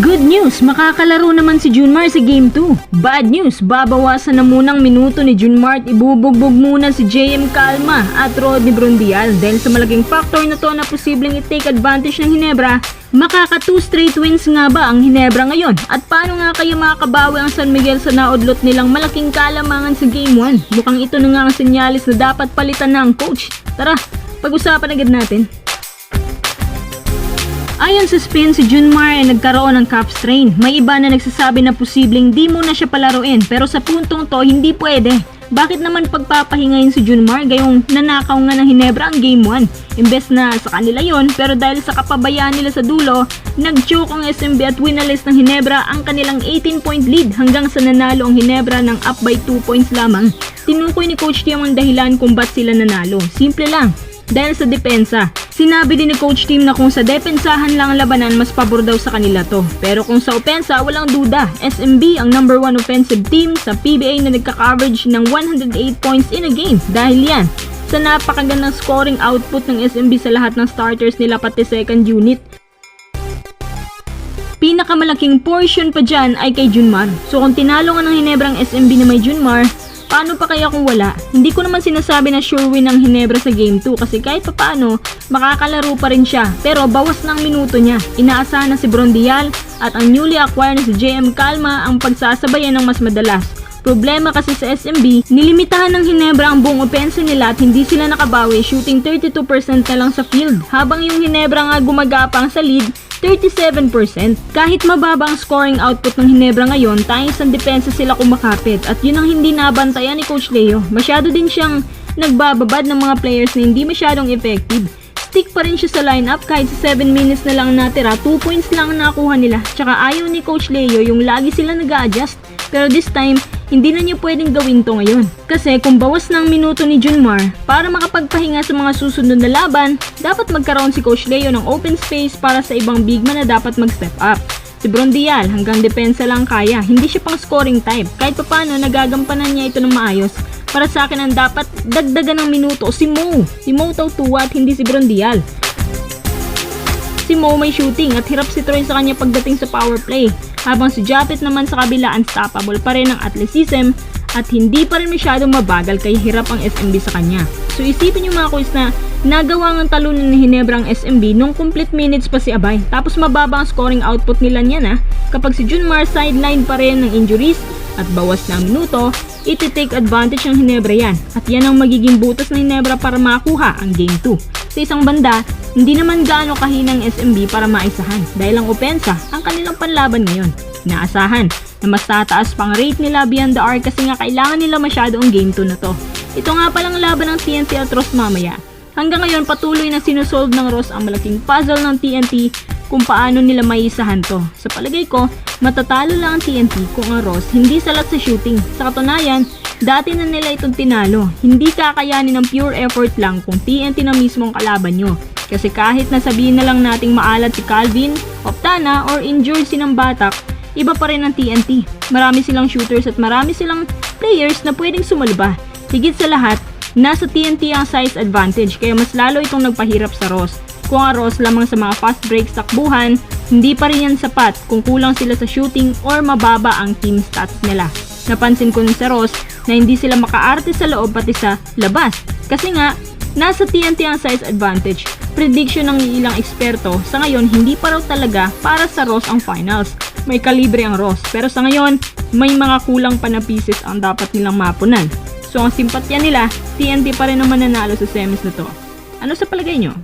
Good news, makakalaro naman si Junmar sa Game 2. Bad news, babawasan na munang minuto ni Junmar at ibubugbog muna si JM Calma at Rodney Brondial dahil sa malaking factor na to na posibleng i-take advantage ng Ginebra. Makaka 2 straight wins nga ba ang Ginebra ngayon? At paano nga kaya makakabawi ang San Miguel sa naudlot nilang malaking kalamangan sa Game 1? Mukhang ito na nga ang senyalis na dapat palitan na ang coach. Tara, pag-usapan agad natin. Ayon sa spin, si Junmar ay nagkaroon ng calf strain. May iba na nagsasabi na posibleng di mo na siya palaruin, pero sa puntong to hindi pwede. Bakit naman pagpapahingayin si Junmar gayong nanakaw nga ng Ginebra ang Game 1? Imbes na sa kanila yon, pero dahil sa kapabayaan nila sa dulo, nag-choke ang SMB at winalis ng Ginebra ang kanilang 18-point lead hanggang sa nanalo ang Ginebra ng up by 2 points lamang. Tinukoy ni Coach Tim ang dahilan kung ba't sila nanalo. Simple lang, dahil sa depensa. Sinabi din ni Coach Tim na kung sa depensahan lang ang labanan, mas pabor daw sa kanila to. Pero kung sa opensa, walang duda. SMB ang number 1 offensive team sa PBA na nagka-coverage ng 108 points in a game. Dahil yan, sa napakagandang scoring output ng SMB sa lahat ng starters nila pati second unit. Pinakamalaking portion pa dyan ay kay Junmar. So kung tinalo nga ng Ginebra ang SMB na may Junmar, paano pa kaya kung wala? Hindi ko naman sinasabi na sure win ang Ginebra sa Game 2 kasi kahit papaano, makakalaro pa rin siya. Pero bawas na ang minuto niya. Inaasahan na si Brondial at ang newly acquired na si JM Calma ang pagsasabayan ng mas madalas. Problema kasi sa SMB, nilimitahan ng Ginebra ang buong opensa nila at hindi sila nakabawi, shooting 32% na lang sa field. Habang yung Ginebra nga gumagapang sa lead, 37%. Kahit mababa ang scoring output ng Ginebra ngayon, tayong sa depensa sila kumakapit at yun ang hindi nabantayan ni Coach Leo. Masyado din siyang nagbababad ng mga players na hindi masyadong effective. Stick pa rin siya sa lineup kahit sa 7 minutes na lang natira, 2 points lang ang nakuha nila. Tsaka ayaw ni Coach Leo yung lagi sila nag-a-adjust. Pero this time, hindi na niya pwedeng gawin to ngayon. Kasi kung bawas ng minuto ni Junmar, para makapagpahinga sa mga susunod na laban, dapat magkaroon si Coach Leo ng open space para sa ibang big man na dapat mag-step up. Si Brondial hanggang depensa lang kaya, hindi siya pang scoring type. Kahit papano nagagampanan niya ito ng maayos. Para sa akin ang dapat dagdagan ng minuto si Mo. Si Mo Tautua at hindi si Brondial. Si Mo may shooting at hirap si Troy sa kanya pagdating sa power play. Habang si Japet naman sa kabila unstoppable pa rin ang athleticism at hindi pa rin masyadong mabagal kaya hirap ang SMB sa kanya. So isipin nyo mga kuys na nagawa ng talunan ni Ginebra ang SMB nung complete minutes pa si Abay. Tapos mababa ang scoring output nila niyan kapag si Junmar sideline pa rin ng injuries at bawas na ang minuto, iti-take advantage ng Ginebra yan. At yan ang magiging butas ng Ginebra para makuha ang Game 2. Sa isang banda, hindi naman gaano kahinang SMB para maisahan dahil ang opensa ang kanilang panlaban ngayon. Inaasahan na mas tataas pang rate nila beyond the arc kasi nga kailangan nila masyado ang Game 2 na to. Ito nga palang laban ng TNT at Ross mamaya. Hanggang ngayon patuloy na sinusolve ng Ross ang malaking puzzle ng TNT kung paano nila maisahan to. Sa palagay ko, matatalo lang ang TNT kung ang Ross hindi salat sa shooting. Sa katunayan, dati na nila itong tinalo. Hindi kakayanin ng pure effort lang kung TNT na mismo ang kalaban nyo. Kasi kahit nasabihin na lang nating maalat si Calvin, Optana, or injured si ng Batak, iba pa rin ang TNT. Marami silang shooters at marami silang players na pwedeng sumalba. Higit sa lahat, nasa TNT ang size advantage kaya mas lalo itong nagpahirap sa Ross. Kung ang Ross lamang sa mga fast breaks takbuhan, hindi pa rin yan sapat kung kulang sila sa shooting or mababa ang team stats nila. Napansin ko sa Ross na hindi sila makaarte sa loob pati sa labas. Kasi nga, nasa TNT ang size advantage. Prediction ng ilang eksperto, sa ngayon hindi pa raw talaga para sa Ross ang finals. May kalibre ang Ross, pero sa ngayon, may mga kulang pa na pieces ang dapat nilang mapunan. So ang simpatya nila, TNT pa rin ang mananalo sa semis na to. Ano sa palagay nyo?